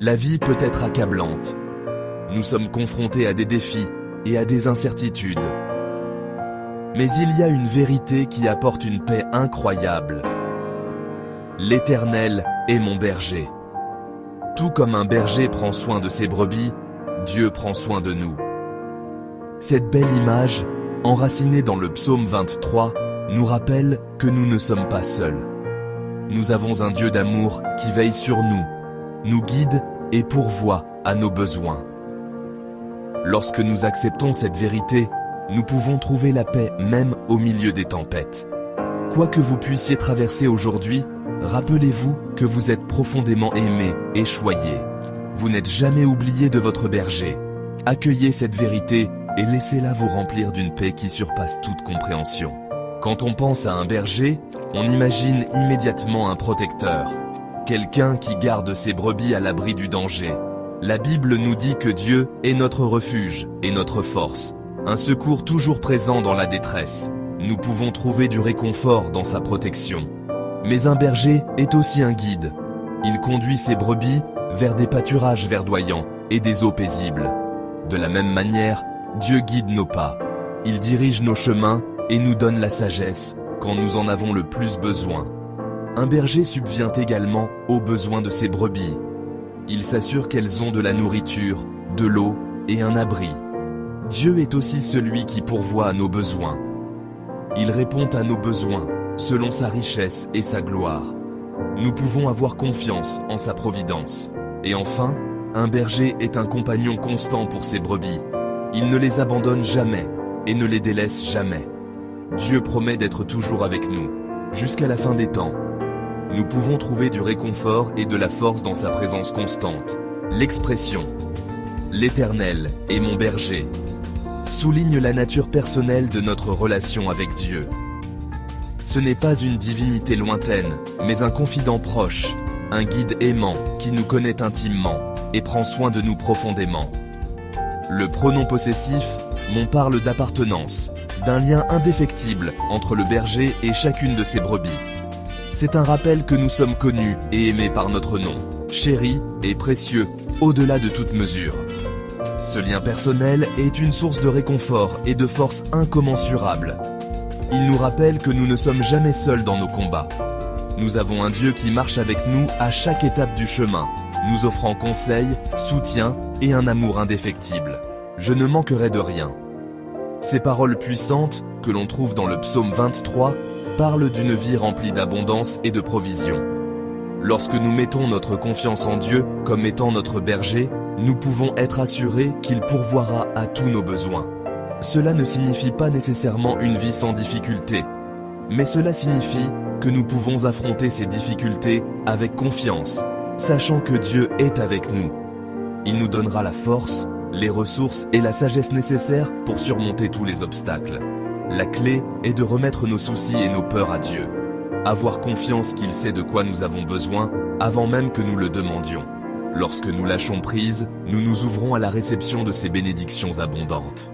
La vie peut être accablante. Nous sommes confrontés à des défis et à des incertitudes. Mais il y a une vérité qui apporte une paix incroyable. L'Éternel est mon berger. Tout comme un berger prend soin de ses brebis, Dieu prend soin de nous. Cette belle image, enracinée dans le psaume 23, nous rappelle que nous ne sommes pas seuls. Nous avons un Dieu d'amour qui veille sur nous guide et pourvoit à nos besoins. Lorsque nous acceptons cette vérité, nous pouvons trouver la paix même au milieu des tempêtes. Quoi que vous puissiez traverser aujourd'hui, rappelez-vous que vous êtes profondément aimé et choyé. Vous n'êtes jamais oublié de votre berger. Accueillez cette vérité et laissez-la vous remplir d'une paix qui surpasse toute compréhension. Quand on pense à un berger, on imagine immédiatement un protecteur, quelqu'un qui garde ses brebis à l'abri du danger. La Bible nous dit que Dieu est notre refuge et notre force, un secours toujours présent dans la détresse. Nous pouvons trouver du réconfort dans sa protection. Mais un berger est aussi un guide. Il conduit ses brebis vers des pâturages verdoyants et des eaux paisibles. De la même manière, Dieu guide nos pas. Il dirige nos chemins et nous donne la sagesse quand nous en avons le plus besoin. Un berger subvient également aux besoins de ses brebis. Il s'assure qu'elles ont de la nourriture, de l'eau et un abri. Dieu est aussi celui qui pourvoit à nos besoins. Il répond à nos besoins selon sa richesse et sa gloire. Nous pouvons avoir confiance en sa providence. Et enfin, un berger est un compagnon constant pour ses brebis. Il ne les abandonne jamais et ne les délaisse jamais. Dieu promet d'être toujours avec nous, jusqu'à la fin des temps. Nous pouvons trouver du réconfort et de la force dans sa présence constante. L'expression « L'Éternel est mon berger » souligne la nature personnelle de notre relation avec Dieu. Ce n'est pas une divinité lointaine, mais un confident proche, un guide aimant qui nous connaît intimement et prend soin de nous profondément. Le pronom possessif « mon » parle d'appartenance, d'un lien indéfectible entre le berger et chacune de ses brebis. C'est un rappel que nous sommes connus et aimés par notre nom, chéris et précieux, au-delà de toute mesure. Ce lien personnel est une source de réconfort et de force incommensurable. Il nous rappelle que nous ne sommes jamais seuls dans nos combats. Nous avons un Dieu qui marche avec nous à chaque étape du chemin, nous offrant conseil, soutien et un amour indéfectible. Je ne manquerai de rien. Ces paroles puissantes, que l'on trouve dans le psaume 23, parlent d'une vie remplie d'abondance et de provision. Lorsque nous mettons notre confiance en Dieu comme étant notre berger, nous pouvons être assurés qu'il pourvoira à tous nos besoins. Cela ne signifie pas nécessairement une vie sans difficultés, mais cela signifie que nous pouvons affronter ces difficultés avec confiance, sachant que Dieu est avec nous. Il nous donnera la force, les ressources et la sagesse nécessaires pour surmonter tous les obstacles. La clé est de remettre nos soucis et nos peurs à Dieu. Avoir confiance qu'il sait de quoi nous avons besoin avant même que nous le demandions. Lorsque nous lâchons prise, nous nous ouvrons à la réception de ses bénédictions abondantes.